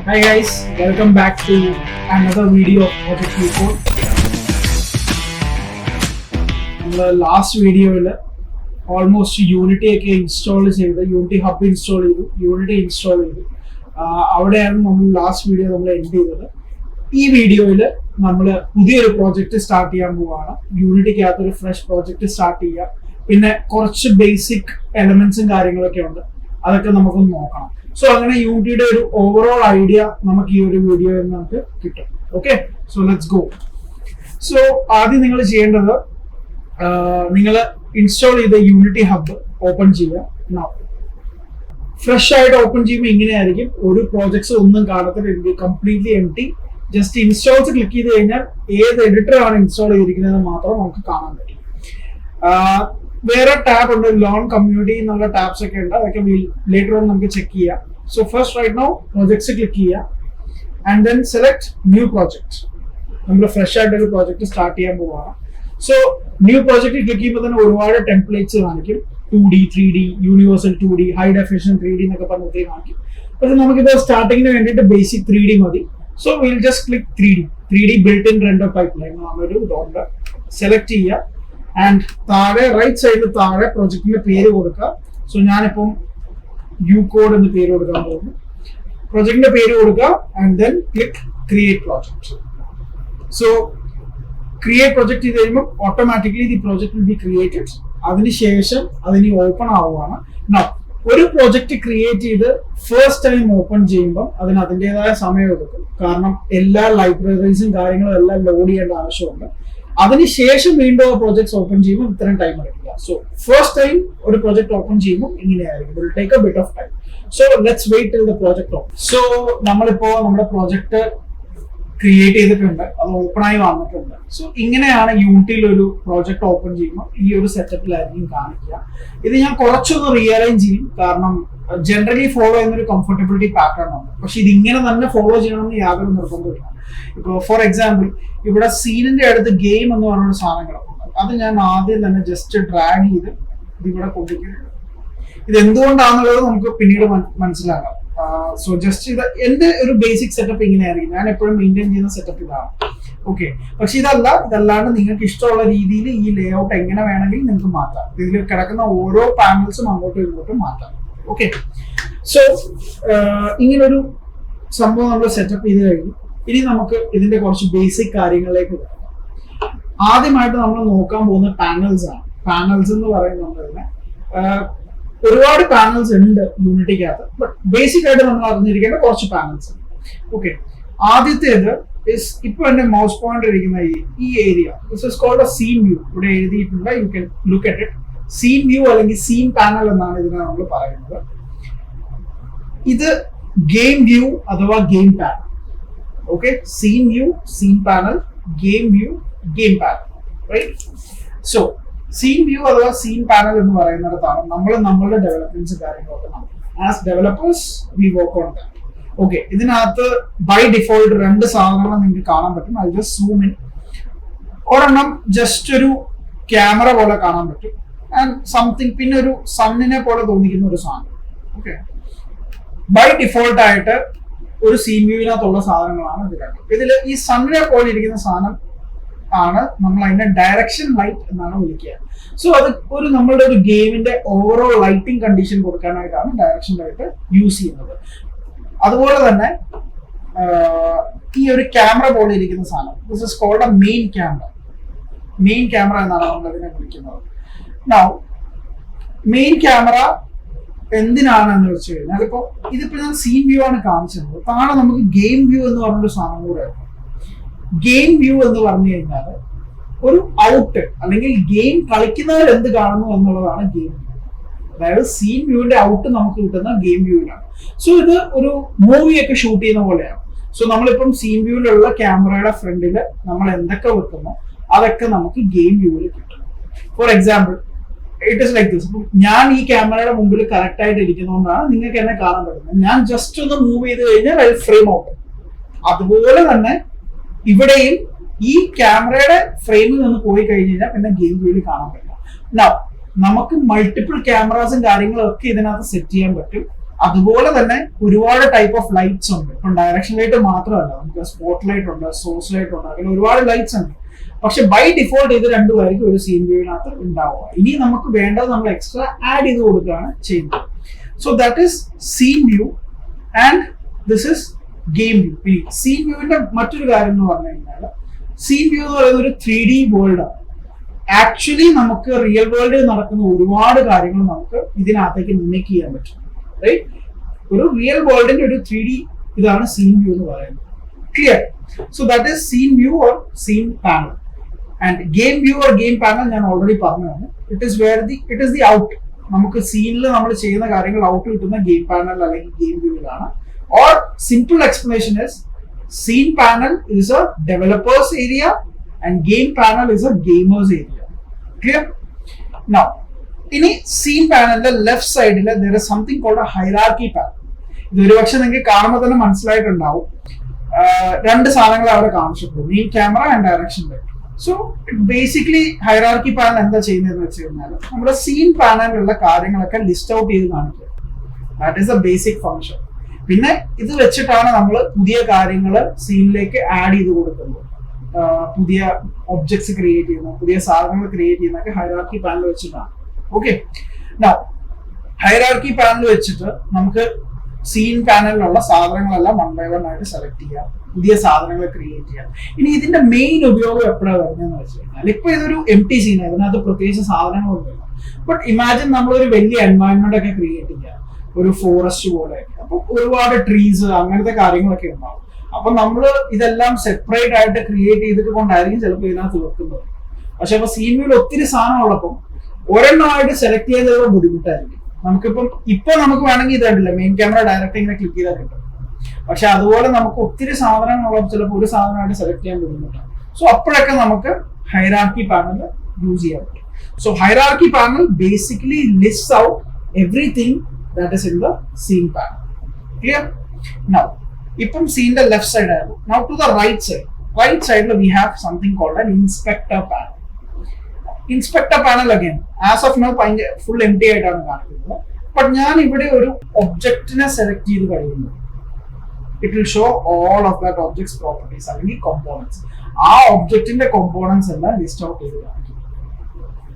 Hi guys, welcome back to another video of Project U4. നമ്മൾ last വീഡിയോയിൽ almost unity ഒക്കെ install ചെയ്ത് unity hub install ചെയ്തു, unity install ചെയ്തു. അവിടെയാണ് നമ്മൾ ലാസ്റ്റ് വീഡിയോ നമ്മൾ എൻഡ് ചെയ്തത്. ഈ വീഡിയോയിൽ നമ്മൾ പുതിയൊരു പ്രോജക്റ്റ് സ്റ്റാർട്ട് ചെയ്യാൻ പോവുകയാണ്. യൂണിറ്റിക്കകത്ത് ഒരു ഫ്രഷ് പ്രോജക്റ്റ് സ്റ്റാർട്ട് ചെയ്യുക. പിന്നെ കുറച്ച് ബേസിക് എലമെന്റ്സും കാര്യങ്ങളൊക്കെ ഉണ്ട്, അതൊക്കെ നമുക്കൊന്ന് നോക്കണം. സോ അങ്ങനെ യൂണിറ്റിയുടെ ഒരു ഓവറോൾ ഐഡിയ നമുക്ക് ഈ ഒരു വീഡിയോയിൽ നിന്ന് നമുക്ക് കിട്ടും. Okay, so let's go. So ആദ്യം നിങ്ങൾ ചെയ്യേണ്ടത്, നിങ്ങൾ ഇൻസ്റ്റാൾ ചെയ്ത യൂണിറ്റി ഹബ് ഓപ്പൺ ചെയ്യുക. ഫ്രഷ് ആയിട്ട് ഓപ്പൺ ചെയ്യുമ്പോൾ ഇങ്ങനെയായിരിക്കും. ഒരു പ്രോജക്ട്സ് ഒന്നും കാണത്തില്ല, completely empty. Just installs click ചെയ്ത് കഴിഞ്ഞാൽ ഏത് എഡിറ്റർ ആണ് ഇൻസ്റ്റാൾ ചെയ്തിരിക്കുന്നത് മാത്രം നമുക്ക് കാണാൻ പറ്റും. വേറെ ടാബ് ഉണ്ട്, ലോൺ കമ്മ്യൂണിറ്റി എന്നുള്ള ടാബ്സ് ഒക്കെ ഉണ്ട്, അതൊക്കെ ലേറ്റർ ഓൺ നമുക്ക് ചെക്ക് ചെയ്യാം. So first right now projects click ചെയ്യാം and then select new project. നമ്മൾ ഫ്രഷ് ആയിട്ട് ഒരു പ്രോജക്ട് സ്റ്റാർട്ട് ചെയ്യാൻ പോവാണ്. സോ ന്യൂ പ്രോജക്ട് ക്ലിക്ക് ചെയ്യുമ്പോൾ തന്നെ ഒരുപാട് ടെംപ്ലേറ്റ്സ് കാണിക്കും. 2D, 3D, universal 2D, high definition 3D എന്നൊക്കെ പറഞ്ഞിട്ട് കാണിക്കും. പക്ഷെ നമുക്കിത് സ്റ്റാർട്ടിങ്ങിന് വേണ്ടിയിട്ട് ബേസിക് 3D മതി. So will just click 3D built in render pipeline ഒരു ഡോട്ട് സെലക്ട് ചെയ്യുക ആൻഡ് താഴെ റൈറ്റ് സൈഡിൽ താഴെ പ്രൊജക്ടിന്റെ പേര് കൊടുക്കുക. സോ ഞാനിപ്പം യു കോഡ് എന്ന് പേര് കൊടുക്കാൻ പോകുന്നു. പ്രൊജക്ടിന്റെ പേര് കൊടുക്കുക and then click create project. So create project ചെയ്ത് കഴിയുമ്പോൾ automatically the project will be created. അതിനുശേഷം അതിന് ഓപ്പൺ ആവുകയാണ്. ഒരു പ്രോജക്റ്റ് ക്രിയേറ്റ് ചെയ്ത് ഫസ്റ്റ് ടൈം ഓപ്പൺ ചെയ്യുമ്പോൾ അതിന് അതിൻ്റെതായ സമയം എടുക്കും. കാരണം എല്ലാ ലൈബ്രറീസും കാര്യങ്ങളും എല്ലാം ലോഡ് ചെയ്യേണ്ട ആവശ്യമുണ്ട്. അതിനുശേഷം വീണ്ടും ആ പ്രോജക്ട്സ് ഓപ്പൺ ചെയ്യുമ്പോൾ ഇത്രയും ടൈം എടുക്കില്ല. സോ ഫസ്റ്റ് ടൈം ഒരു പ്രോജക്ട് ഓപ്പൺ ചെയ്യുമ്പോൾ ഇങ്ങനെയായിരിക്കും. It will take a bit of time. So let's wait till the project open. So നമ്മളിപ്പോ നമ്മുടെ പ്രോജക്ട് ക്രിയേറ്റ് ചെയ്തിട്ടുണ്ട്, അത് ഓപ്പൺ ആയി വന്നിട്ടുണ്ട്. സോ ഇങ്ങനെയാണ് യൂണിറ്റിയിൽ ഒരു പ്രോജക്ട് ഓപ്പൺ ചെയ്യുമ്പോൾ ഈ ഒരു സെറ്റപ്പിലായിരിക്കും കാണിക്കുക. ഇത് ഞാൻ കുറച്ചൊന്ന് റീഅറേഞ്ച് ചെയ്യും, കാരണം ജനറലി ഫോളോ ചെയ്യുന്ന ഒരു കംഫർട്ടബിലിറ്റി പാറ്റേൺ ആണ്. പക്ഷെ ഇത് ഇങ്ങനെ തന്നെ ഫോളോ ചെയ്യണമെന്ന് യാതൊരു നിർബന്ധമില്ല. ഇപ്പോൾ ഫോർ എക്സാമ്പിൾ ഇവിടെ സീനിന്റെ അടുത്ത് ഗെയിം എന്ന് പറഞ്ഞൊരു സാധനം കിടപ്പുണ്ട്. അത് ഞാൻ ആദ്യം തന്നെ ജസ്റ്റ് ഡ്രാഗ് ചെയ്ത് ഇതിവിടെ കൊണ്ടിരിക്കുന്നുണ്ട്. ഇത് എന്തുകൊണ്ടാണെന്നുള്ളത് നമുക്ക് പിന്നീട് മനസ്സിലാക്കാം. സോ ജസ്റ്റ് ഇത് എന്റെ ഒരു ബേസിക് സെറ്റപ്പ് ഇങ്ങനെയായിരിക്കും. ഞാൻ എപ്പോഴും മെയിൻറ്റെയിൻ ചെയ്യുന്ന സെറ്റപ്പ് ഇതാണ്. ഓക്കെ, പക്ഷെ ഇതല്ലാണ്ട് നിങ്ങൾക്ക് ഇഷ്ടമുള്ള രീതിയിൽ ഈ ലേ ഔട്ട് എങ്ങനെ വേണമെങ്കിൽ നിങ്ങൾക്ക് മാറ്റാം. ഇതിൽ കിടക്കുന്ന ഓരോ പാനൽസും അങ്ങോട്ടും ഇങ്ങോട്ടും മാറ്റാം. ഓക്കെ, സോ ഇങ്ങനൊരു സംഭവം നമ്മൾ സെറ്റപ്പ് ചെയ്ത് കഴിഞ്ഞു. ഇനി നമുക്ക് ഇതിന്റെ കുറച്ച് ബേസിക് കാര്യങ്ങളിലേക്ക് വരാം. ആദ്യമായിട്ട് നമ്മൾ നോക്കാൻ പോകുന്ന പാനൽസ് ആണ്. പാനൽസ് എന്ന് പറയുന്നത് ഒരുപാട് പാനൽസ് ഉണ്ട് യൂണിറ്റിക്കകത്ത്, ബട്ട് ബേസിക് ആയിട്ട് നമ്മൾ അറിഞ്ഞിരിക്കേണ്ട കുറച്ച് പാനൽസ് ഉണ്ട്. ഓക്കെ, ആദ്യത്തേത് ഇപ്പൊ എന്റെ മൗസ് പോയിന്റർ ഇരിക്കുന്ന ഈ area, this is called a scene view. ഇവിടെ എഴുതിയിട്ടുണ്ട്, you can look at it. Scene view അല്ലെങ്കിൽ സീൻ പാനൽ എന്നാണ് ഇതിനെ നമ്മൾ പറയുന്നത്. ഇത് ഗെയിം വ്യൂ അഥവാ game panel. Okay, scene view, scene panel, game view, game panel, right? So scene view അഥവാ സീൻ പാനൽ എന്ന് പറയുന്നിടത്താണ് നമ്മൾ നമ്മളുടെ ഡെവലപ്മെന്റ്സ് കാര്യങ്ങളൊക്കെ നടത്തുന്നത്. As developers we work on that. Okay, ഇതിനകത്ത് ബൈ ഡിഫോൾട്ട് രണ്ട് സാധനങ്ങൾ നിങ്ങൾക്ക് കാണാൻ പറ്റും. അത് ജസ്റ്റ് സൂം ഇൻ. ഒരെണ്ണം ജസ്റ്റ് ഒരു ക്യാമറ പോലെ കാണാൻ പറ്റും ആൻഡ് സംതിങ്, പിന്നെ ഒരു സണ്ണിനെ പോലെ തോന്നിക്കുന്ന ഒരു സാധനം. ഓക്കെ, ബൈ ഡിഫോൾട്ട് ആയിട്ട് ഒരു സീൻ വ്യൂവിനകത്തുള്ള സാധനങ്ങളാണ് ഇത് രണ്ടും. ഇതിൽ ഈ സണ്ണിനെ പോലെ ഇരിക്കുന്ന സാധനം ആണ് നമ്മൾ അതിന്റെ ഡയറക്ഷൻ ലൈറ്റ് എന്നാണ് വിളിക്കുക. സോ അത് നമ്മളുടെ ഒരു ഗെയിമിന്റെ ഓവറോൾ ലൈറ്റിംഗ് കണ്ടീഷൻ കൊടുക്കാനായിട്ടാണ് ഡയറക്ഷൻ ലൈറ്റ് യൂസ് ചെയ്യുന്നത്. അതുപോലെ തന്നെ ഈ ഒരു ക്യാമറ പോലെ ഇരിക്കുന്ന സാധനം, this is called a main camera. Main camera എന്നാണ് നമ്മൾ ഇതിനെ വിളിക്കുന്നത്. നൗ മെയിൻ ക്യാമറ എന്തിനാണെന്ന് വെച്ച് കഴിഞ്ഞാൽ, ഇതിപ്പോ ഞാൻ സീൻ വ്യൂ ആണ് കാണിച്ചത്. താഴെ നമുക്ക് ഗെയിം വ്യൂ എന്ന് പറഞ്ഞൊരു സാധനം കൂടെ ഉണ്ട്. ഗെയിം വ്യൂ എന്ന് പറഞ്ഞു കഴിഞ്ഞാൽ ഒരു ഔട്ട് അല്ലെങ്കിൽ ഗെയിം കളിക്കുന്നവർ എന്ത് കാണുന്നു എന്നുള്ളതാണ് ഗെയിം വ്യൂ. അതായത് സീൻ വ്യൂവിന്റെ ഔട്ട് നമുക്ക് കിട്ടുന്ന ഗെയിം വ്യൂവിലാണ്. സോ ഇത് ഒരു മൂവിയൊക്കെ ഷൂട്ട് ചെയ്യുന്ന പോലെയാണ്. സോ നമ്മളിപ്പം സീൻ വ്യൂവിലുള്ള ക്യാമറയുടെ ഫ്രണ്ടിൽ നമ്മൾ എന്തൊക്കെ വെക്കുന്നോ അതൊക്കെ നമുക്ക് ഗെയിം വ്യൂവിൽ കിട്ടും. For example it is like this. ഞാൻ ഈ ക്യാമറയുടെ മുമ്പിൽ കറക്റ്റ് ആയിട്ട് ഇരിക്കുന്നതുകൊണ്ടാണ് നിങ്ങൾക്ക് എന്നെ കാണാൻ പറ്റുന്നത്. ഞാൻ ജസ്റ്റ് ഒന്ന് മൂവ് ചെയ്ത് കഴിഞ്ഞാൽ അത് ഫ്രെയിം ഔട്ട്. അതുപോലെ തന്നെ ഇവിടെയും ഈ ക്യാമറയുടെ ഫ്രെയിമിൽ നിന്ന് പോയി കഴിഞ്ഞ് കഴിഞ്ഞാൽ പിന്നെ ഗെയിം വ്യൂവിൽ കാണാൻ പറ്റില്ല. നമുക്ക് മൾട്ടിപ്പിൾ ക്യാമറാസും കാര്യങ്ങളും ഒക്കെ ഇതിനകത്ത് സെറ്റ് ചെയ്യാൻ പറ്റും. അതുപോലെ തന്നെ ഒരുപാട് ടൈപ്പ് ഓഫ് ലൈറ്റ്സ് ഉണ്ട്. ഇപ്പം ഡയറക്ഷൻ ലൈറ്റ് മാത്രമല്ല, നമുക്ക് സ്പോട്ട് ലൈറ്റ് ഉണ്ട്, സോഴ്സ് ലൈറ്റ് ഉണ്ട്, അങ്ങനെ ഒരുപാട് ലൈറ്റ്സ് ഉണ്ട്. പക്ഷെ ബൈ ഡിഫോൾട്ട് ഇത് രണ്ടുമായിരിക്കും ഒരു സീൻ വ്യൂവിനകത്ത് ഉണ്ടാവുക. ഇനി നമുക്ക് വേണ്ടത് നമ്മൾ എക്സ്ട്രാ ആഡ് ചെയ്ത് കൊടുക്കുകയാണ് ചെയ്യുന്നത്. So that is scene view and this is game view. ഇനി സീൻ വ്യൂവിന്റെ മറ്റൊരു കാര്യം എന്ന് പറഞ്ഞു കഴിഞ്ഞാൽ, സീൻ വ്യൂ എന്ന് പറയുന്നത് ഒരു 3D വേൾഡാണ്. ആക്ച്വലി നമുക്ക് റിയൽ വേൾഡിൽ നടക്കുന്ന ഒരുപാട് കാര്യങ്ങൾ നമുക്ക് ഇതിനകത്തേക്ക് മിമിക് ചെയ്യാൻ പറ്റും. റൈറ്റ്? ഒരു റിയൽ വേൾഡിന്റെ ഒരു 3D ഇതാണ് സീൻ വ്യൂ എന്ന് പറയുന്നത്. Clear? So that is scene view or scene panel. And game view or game panel ഞാൻ ഓൾറെഡി പറഞ്ഞതാണ്. It is the out. നമുക്ക് സീനിൽ നമ്മൾ ചെയ്യുന്ന കാര്യങ്ങൾ ഔട്ട് കിട്ടുന്ന ഗെയിം പാനൽ അല്ലെങ്കിൽ ഗെയിം വ്യൂവിലാണ്. Or simple explanation is scene panel is a developers area and game panel is a gamers area. Clear? Now ഇനി സീൻ പാനലിന്റെ ലെഫ്റ്റ് സൈഡിൽ there is something called a hierarchy panel. ഇത് ഒരുപക്ഷെ നിങ്ങൾക്ക് കാണുമ്പോൾ തന്നെ മനസ്സിലായിട്ടുണ്ടാവും. രണ്ട് സാധനങ്ങൾ അവിടെ കാണിച്ചിട്ടുണ്ട്, main camera and direction light. So basically hierarchy panel എന്താ ചെയ്യുന്നതെന്ന് വെച്ച് കഴിഞ്ഞാൽ നമ്മുടെ സീൻ പാനലിലുള്ള കാര്യങ്ങളൊക്കെ ലിസ്റ്റ് ഔട്ട് ചെയ്ത് കാണിക്കുക. That is A basic function. പിന്നെ ഇത് വെച്ചിട്ടാണ് നമ്മൾ പുതിയ കാര്യങ്ങൾ സീനിലേക്ക് ആഡ് ചെയ്ത് കൊടുക്കുന്നത്, പുതിയ ഒബ്ജക്ട്സ് ക്രിയേറ്റ് ചെയ്യുന്നത്, പുതിയ സാധനങ്ങൾ ക്രിയേറ്റ് ചെയ്യുന്നതൊക്കെ ഹൈറാർക്കി പാനൽ വെച്ചിട്ടാണ്. ഓക്കെ, നൗ ഹൈറാർക്കി പാനൽ വെച്ചിട്ട് നമുക്ക് സീൻ പാനലിലുള്ള സാധനങ്ങളെല്ലാം 1 by 1 ആയിട്ട് സെലക്ട് ചെയ്യാം, പുതിയ സാധനങ്ങൾ ക്രിയേറ്റ് ചെയ്യാം. ഇനി ഇതിന്റെ മെയിൻ ഉപയോഗം എപ്പോഴാണ് വരുന്നതെന്ന് വെച്ച് കഴിഞ്ഞാൽ, ഇപ്പൊ ഇതൊരു empty സീൻ, അതിനകത്ത് പ്രത്യേകിച്ച് സാധനങ്ങളൊന്നുമില്ല. ബട്ട് ഇമാജിൻ നമ്മളൊരു വലിയ എൻവയൺമെന്റ് ഒക്കെ ക്രിയേറ്റ് ചെയ്യാം, ഒരു ഫോറസ്റ്റ് പോലെയൊക്കെ. അപ്പൊ ഒരുപാട് ട്രീസ് അങ്ങനത്തെ കാര്യങ്ങളൊക്കെ ഉണ്ടാവും. അപ്പൊ നമ്മൾ ഇതെല്ലാം സെപ്പറേറ്റ് ആയിട്ട് ക്രിയേറ്റ് ചെയ്തിട്ട് കൊണ്ടായിരിക്കും ചിലപ്പോൾ ഇതിനകത്ത് വെക്കുന്നത്. പക്ഷെ അപ്പൊ സീൻ വ്യൂവിൽ ഒത്തിരി സാധനം ഉള്ളപ്പോൾ ഒരെണ്ണമായിട്ട് സെലക്ട് ചെയ്തത് ബുദ്ധിമുട്ടായിരിക്കും. ഇപ്പൊ നമുക്ക് വേണമെങ്കിൽ ഇതായിട്ടില്ല, മെയിൻ ക്യാമറ ഡയറക്റ്റ് ഇങ്ങനെ ക്ലിക്ക് ചെയ്താൽ കിട്ടും. പക്ഷെ അതുപോലെ നമുക്ക് ഒത്തിരി സാധനങ്ങളുള്ള ചിലപ്പോൾ ഒരു സാധനമായിട്ട് സെലക്ട് ചെയ്യാൻ ബുദ്ധിമുട്ടാണ്. സോ അപ്പോഴൊക്കെ നമുക്ക് ഹൈറാർക്കി പാനൽ യൂസ് ചെയ്യാൻ പറ്റും. So hierarchy panel basically list out everything that is in the scene panel. Clear? Now ഇപ്പം സീനിന്റെ ലെഫ്റ്റ് സൈഡ് ആയിരുന്നു. നൗ ടു ദ റൈറ്റ് സൈഡിൽ we have something called an inspector panel. Inspector panel again as of now full empty ആയിട്ടാണ് കാണിക്കുന്നത്. But ഞാൻ ഇവിടെ ഒരു ഒബ്ജക്റ്റിനെ സെലക്ട് ചെയ്ത് കഴിയുന്നു. It will show all of that objects properties അല്ലെങ്കിൽ കോമ്പോണൻസ്. ആ ഒബ്ജക്റ്റിന്റെ കോമ്പോണൻസ് എല്ലാം ലിസ്റ്റ് ഔട്ട് ചെയ്ത് കാണിക്കും.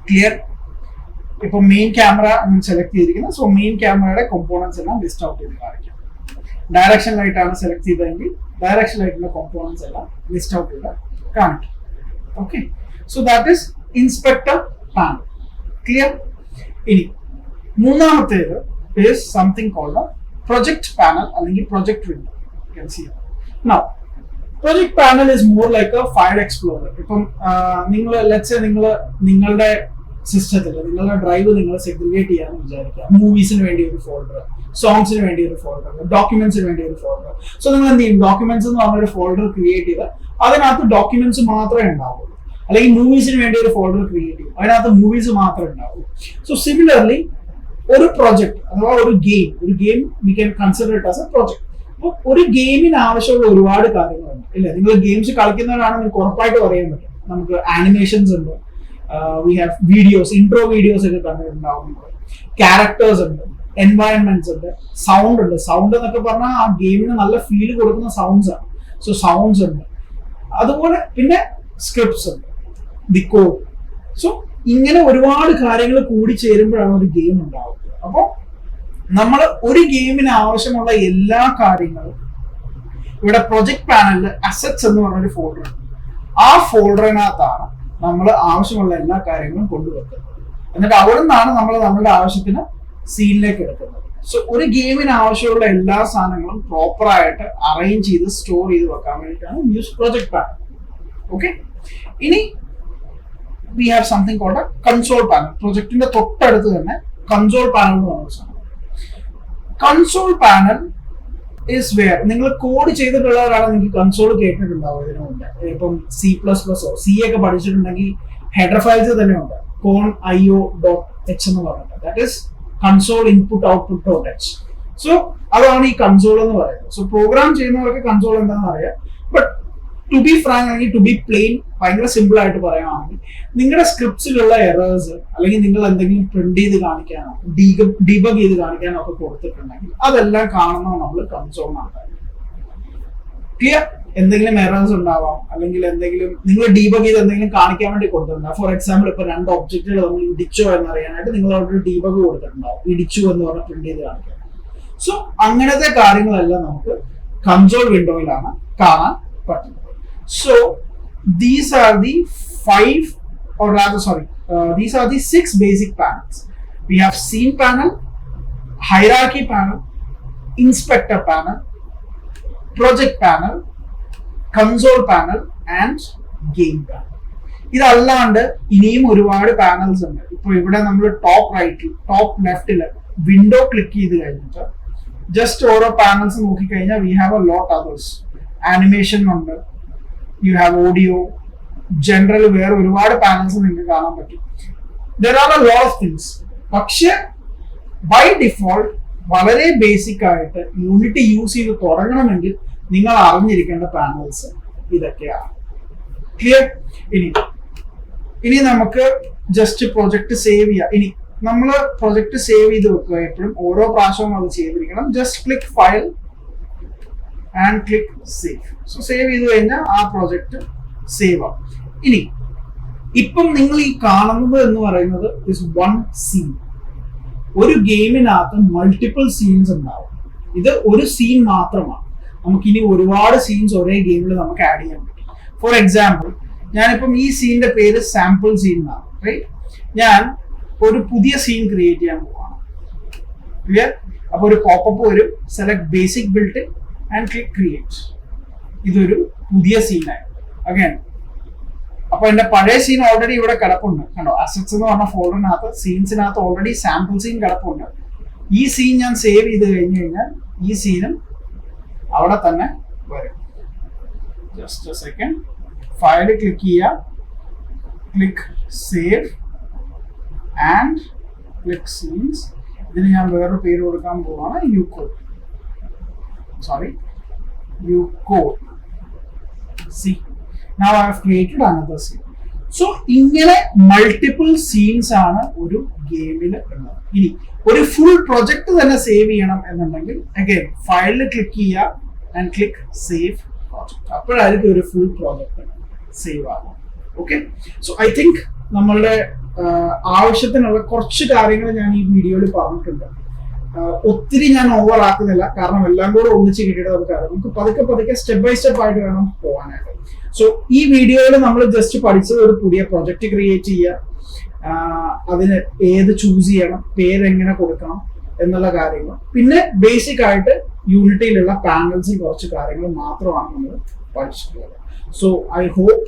ക്ലിയർ? ഇപ്പൊ മെയിൻ ക്യാമറ സെലക്ട് ചെയ്തിരിക്കുന്നത്, സോ മെയിൻ ക്യാമറയുടെ കോമ്പോണൻസ് എല്ലാം ലിസ്റ്റ് ഔട്ട് ചെയ്ത് കാണിക്കും. ഡയറക്ഷൻ ലൈറ്റ് ആണ് സെലക്ട് ചെയ്തതെങ്കിൽ ഡയറക്ഷൻ ലൈറ്റിന്റെ കോമ്പോണൻസ് എല്ലാം ലിസ്റ്റ് ഔട്ട് ചെയ്ത് കാണിക്കും. Okay, so that is inspector panel. Clear? ഇനി മൂന്നാമത്തേത് is something called a project panel അല്ലെങ്കിൽ project window. You can see it. Now project panel is more like a file explorer. ഇപ്പം നിങ്ങൾ let's say നിങ്ങളുടെ സിസ്റ്റത്തിൽ നിങ്ങളുടെ ഡ്രൈവ് നിങ്ങൾ segregate ചെയ്യാന്ന് വിചാരിക്കുക. മൂവീസിന് വേണ്ടി ഒരു ഫോൾഡർ, സോങ്സിന് വേണ്ടി ഒരു ഫോൾഡർ, ഡോക്യുമെന്റ്സിന് വേണ്ടി ഒരു ഫോൾഡർ. സോ നിങ്ങൾ എന്ത് ചെയ്യും? ഡോക്യുമെന്റ്സ് എന്ന് പറഞ്ഞൊരു ഫോൾഡർ ക്രിയേറ്റ് ചെയ്ത് അതിനകത്ത് ഡോക്യുമെന്റ്സ് മാത്രമേ ഉണ്ടാവുള്ളൂ. അല്ലെങ്കിൽ മൂവീസിന് വേണ്ടി ഒരു ഫോൾഡർ ക്രിയേറ്റ് ചെയ്യും, അതിനകത്ത് മൂവീസ് മാത്രമേ ഉണ്ടാവുള്ളൂ. സോ സിമിലർലി ഒരു പ്രൊജക്ട് അഥവാ ഒരു game we can consider it as A project. അപ്പൊ ഒരു ഗെയിമിന് ആവശ്യമുള്ള ഒരുപാട് കാര്യങ്ങളുണ്ട് ഇല്ലേ? നിങ്ങൾ ഗെയിംസ് കളിക്കുന്നവരാണ്, നിങ്ങൾക്ക് ഉറപ്പായിട്ട് പറയാൻ പറ്റും. നമുക്ക് ആനിമേഷൻസ് ഉണ്ട്, we have videos, intro videos ഒക്കെ കണ്ടിട്ടുണ്ടാവും, ക്യാരക്ടേഴ്സ് ഉണ്ട്, എൻവയൺമെന്റ്സ് ഉണ്ട്, സൗണ്ട് ഉണ്ട്. സൗണ്ട് എന്നൊക്കെ പറഞ്ഞാൽ ആ ഗെയിമിന് നല്ല ഫീൽ കൊടുക്കുന്ന സൗണ്ട്സ് ആണ്. സോ സൗണ്ട്സ് ഉണ്ട്, അതുപോലെ പിന്നെ സ്ക്രിപ്റ്റ്സ് ഉണ്ട്, ദി കോഡ്. സോ ഇങ്ങനെ ഒരുപാട് കാര്യങ്ങൾ കൂടി ചേരുമ്പോഴാണ് ഒരു ഗെയിം ഉണ്ടാവുന്നത്. അപ്പോൾ നമ്മൾ ഒരു ഗെയിമിന് ആവശ്യമുള്ള എല്ലാ കാര്യങ്ങളും ഇവിടെ പ്രൊജക്ട് പാനലിൽ അസറ്റ്സ് എന്ന് പറഞ്ഞൊരു ഫോൾഡർ ഉണ്ട്. ആ ഫോൾഡറിനകത്താണ് നമ്മൾ ആവശ്യമുള്ള എല്ലാ കാര്യങ്ങളും കൊണ്ടുവെക്കുന്നത്. എന്നിട്ട് അവിടെ നിന്നാണ് നമ്മൾ നമ്മുടെ ആവശ്യത്തിന് സീനിലേക്ക് എടുക്കുന്നത്. സോ ഒരു ഗെയിമിന് ആവശ്യമുള്ള എല്ലാ സാധനങ്ങളും പ്രോപ്പർ ആയിട്ട് അറേഞ്ച് ചെയ്ത് സ്റ്റോർ ചെയ്ത് വെക്കാൻ വേണ്ടിയിട്ടാണ് യൂസ് പ്രൊജക്ട് പാനൽ. ഓക്കെ, ഇനി we have something called a console panel. പ്രൊജക്ടിന്റെ തൊട്ടടുത്ത് തന്നെ കൺസോൾ പാനൽ എന്ന് പറഞ്ഞ സാധനം. കൺസോൾ പാനൽ ഇസ് വെയർ നിങ്ങൾ കോഡ് ചെയ്തിട്ടുള്ളവരാണ് നിങ്ങൾക്ക് കൺസോൾ കേട്ടിട്ടുണ്ടാവും ഇതിനു മുമ്പ്. ഇപ്പം C++ഓ C ഒക്കെ പഠിച്ചിട്ടുണ്ടെങ്കിൽ ഹെഡർ ഫയൽസ് തന്നെ ഉണ്ട്, conio.h എന്ന് പറഞ്ഞിട്ട്. That is console input output dot H. So അതാണ് ഈ കൺസോൾ എന്ന് പറയുന്നത്. സോ പ്രോഗ്രാം ചെയ്യുന്നവർക്ക് കൺസോൾ എന്താണെന്ന് അറിയാം. ബട്ട് ടു ബി ഫ്രാങ്ക് അല്ലെങ്കിൽ ടു ബി പ്ലെയിൻ ഭയങ്കര സിമ്പിൾ ആയിട്ട് പറയുകയാണെങ്കിൽ നിങ്ങളുടെ സ്ക്രിപ്റ്റ്സിലുള്ള എറേഴ്സ് അല്ലെങ്കിൽ നിങ്ങൾ എന്തെങ്കിലും പ്രിന്റ് ചെയ്ത് കാണിക്കാനോ ഡീബഗ് ചെയ്ത് കാണിക്കാനോ ഒക്കെ കൊടുത്തിട്ടുണ്ടെങ്കിൽ അതെല്ലാം കാണുന്നത് നമ്മൾ കൺസോളിനകത്ത്. ക്ലിയർ? എന്തെങ്കിലും എറേഴ്സ് ഉണ്ടാവാം, അല്ലെങ്കിൽ എന്തെങ്കിലും നിങ്ങൾ ഡീബഗ് ചെയ്ത് എന്തെങ്കിലും കാണിക്കാൻ വേണ്ടി കൊടുത്തിട്ടുണ്ടാവും. ഫോർ എക്സാമ്പിൾ ഇപ്പൊ 2 ഒബ്ജക്റ്റുകൾ നമ്മൾ ഇടിച്ചോ എന്നറിയാനായിട്ട് നിങ്ങൾ അവിടെ ഡീബഗ് കൊടുത്തിട്ടുണ്ടാവും, ഇടിച്ചു എന്ന് പറഞ്ഞ് പ്രിന്റ് ചെയ്ത് കാണിക്കാൻ. സോ അങ്ങനത്തെ കാര്യങ്ങളെല്ലാം നമുക്ക് കൺസോൾ വിൻഡോയിലാണ് കാണാൻ പറ്റുന്നത്. So these are the 6 basic panels. We have scene panel, hierarchy panel, inspector panel, project panel, console panel and game panel. ഇതല്ലാണ്ട് ഇനിയും ഒരുപാട് പാനൽസ് ഉണ്ട്. ഇപ്പൊ ഇവിടെ നമ്മൾ ടോപ്പ് റൈറ്റിൽ ടോപ്പ് ലെഫ്റ്റില് വിൻഡോ ക്ലിക്ക് ചെയ്ത് കഴിഞ്ഞിട്ട് ജസ്റ്റ് ഓരോ പാനൽസ് നോക്കിക്കഴിഞ്ഞാൽ we have a lot others. Animation ഉണ്ട്, യു ഹാവ് ഓഡിയോ, ജനറൽ വേറെ ഒരുപാട് പാനൽസ് നിങ്ങൾക്ക് കാണാൻ പറ്റും. There are a lot of things. പക്ഷെ ബൈ ഡിഫോൾട്ട് വളരെ ബേസിക് ആയിട്ട് യൂണിറ്റി യൂസ് ചെയ്ത് തുടങ്ങണമെങ്കിൽ നിങ്ങൾ അറിഞ്ഞിരിക്കേണ്ട പാനൽസ് ഇതൊക്കെയാണ്. ക്ലിയർ? ഇനി നമുക്ക് ജസ്റ്റ് പ്രൊജക്ട് സേവ് ചെയ്യാം. ഇനി നമ്മൾ പ്രൊജക്ട് സേവ് ചെയ്ത് വെക്കുക. എപ്പോഴും ഓരോ പ്രാവശ്യവും അത് ചെയ്തിരിക്കണം. Just click file and click save. So save ചെയ്ത് കഴിഞ്ഞാൽ ആ പ്രോജക്റ്റ് സേവ് ആവും. ഇനി ഇപ്പം നിങ്ങൾ ഈ കാണുന്നത് എന്ന് പറയുന്നത് ഇസ് വൺ സീൻ. ഒരു ഗെയിമിനകത്ത് മൾട്ടിപ്പിൾ സീൻസ് ഉണ്ടാവും. ഇത് ഒരു സീൻ മാത്രമാണ്. നമുക്കിനി ഒരുപാട് സീൻസ് ഒരേ ഗെയിമിൽ നമുക്ക് ആഡ് ചെയ്യാൻ പറ്റും. ഫോർ എക്സാമ്പിൾ ഞാനിപ്പം ഈ സീനിന്റെ പേര് സാമ്പിൾ സീൻ എന്നാണ്. റൈറ്റ്? ഞാൻ ഒരു പുതിയ സീൻ ക്രിയേറ്റ് ചെയ്യാൻ പോവാണ്. ക്ലിയർ? അപ്പൊ ഒരു പോപ്പപ്പ് വരും, select basic built and click create. ഇതൊരു പുതിയ സീനായി. അഗൈൻ അപ്പൊ എന്റെ പഴയ സീൻ ഓൾറെഡി ഇവിടെ കിടപ്പുണ്ട്. കണ്ടോ? അസറ്റ്സ് എന്ന് പറഞ്ഞ ഫോൾഡറിനകത്ത് സീൻസിനകത്ത് ഓൾറെഡി സാമ്പിൾ സീൻ കിടപ്പുണ്ട്. ഈ സീൻ ഞാൻ സേവ് ചെയ്ത് കഴിഞ്ഞു കഴിഞ്ഞാൽ ഈ സീനും അവിടെ തന്നെ വരും. Just a second. File click ചെയ്യുക, click save and click scenes. ഇതിന് ഞാൻ വേറൊരു പേര് കൊടുക്കാൻ പോവാണ്, യുകോഡ്. See, now I have created another scene. So ഇങ്ങനെ മൾട്ടിപ്പിൾ സീൻസ് ആണ് ഒരു ഗെയിമിൽ ഉള്ളത്. ഇനി ഒരു ഫുൾ പ്രൊജക്ട് തന്നെ സേവ് ചെയ്യണം എന്നുണ്ടെങ്കിൽ അഗൈൻ ഫയലിൽ ക്ലിക്ക് ചെയ്യുക ആൻഡ് ക്ലിക്ക് സേവ് പ്രോജക്ട്. അപ്പോഴായിരിക്കും ഒരു ഫുൾ പ്രോജക്ട് സേവ് ആകും. ഓക്കെ? സോ ഐ തിങ്ക് നമ്മളുടെ ആവശ്യത്തിനുള്ള കുറച്ച് കാര്യങ്ങൾ ഞാൻ ഈ വീഡിയോയിൽ പറഞ്ഞിട്ടുണ്ട്. ഒത്തിരി ഞാൻ ഓവർ ആക്കുന്നില്ല, കാരണം എല്ലാം കൂടെ ഒന്നിച്ച് കിട്ടിയിട്ട് നമുക്ക് പതുക്കെ സ്റ്റെപ്പ് ബൈ സ്റ്റെപ്പ് ആയിട്ട് വേണം പോകാനായിട്ട്. സോ ഈ വീഡിയോയിൽ നമ്മൾ ജസ്റ്റ് പഠിച്ചത് ഒരു പുതിയ പ്രൊജക്ട് ക്രിയേറ്റ് ചെയ്യുക, അതിന് ഏത് ചൂസ് ചെയ്യണം, പേരെങ്ങനെ കൊടുക്കണം എന്നുള്ള കാര്യങ്ങൾ, പിന്നെ ബേസിക് ആയിട്ട് യൂണിറ്റിയിലുള്ള പാനൽസും കുറച്ച് കാര്യങ്ങൾ മാത്രമാണ് നമ്മൾ പഠിച്ചിട്ടുള്ളത്. So I hope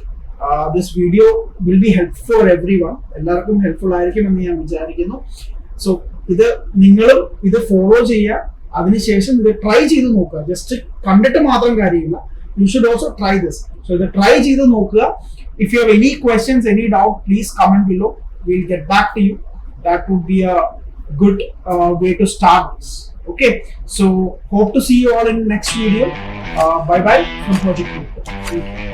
this video will be helpful for everyone. എല്ലാവർക്കും ഹെൽപ്ഫുൾ ആയിരിക്കുമെന്ന് ഞാൻ വിചാരിക്കുന്നു. സോ ഇത് നിങ്ങളും ഇത് ഫോളോ ചെയ്യുക, അതിനുശേഷം ഇത് ട്രൈ ചെയ്ത് നോക്കുക. ജസ്റ്റ് കണ്ടിട്ട് മാത്രം കാര്യമില്ല, you should also try this. So ഇത് ട്രൈ ചെയ്ത് നോക്കുക. If you have any questions, any doubt, please comment below. Will get back to you. That would be a good way to start this. Okay, so hope to see you all in the next video. Bye bye from Project Group.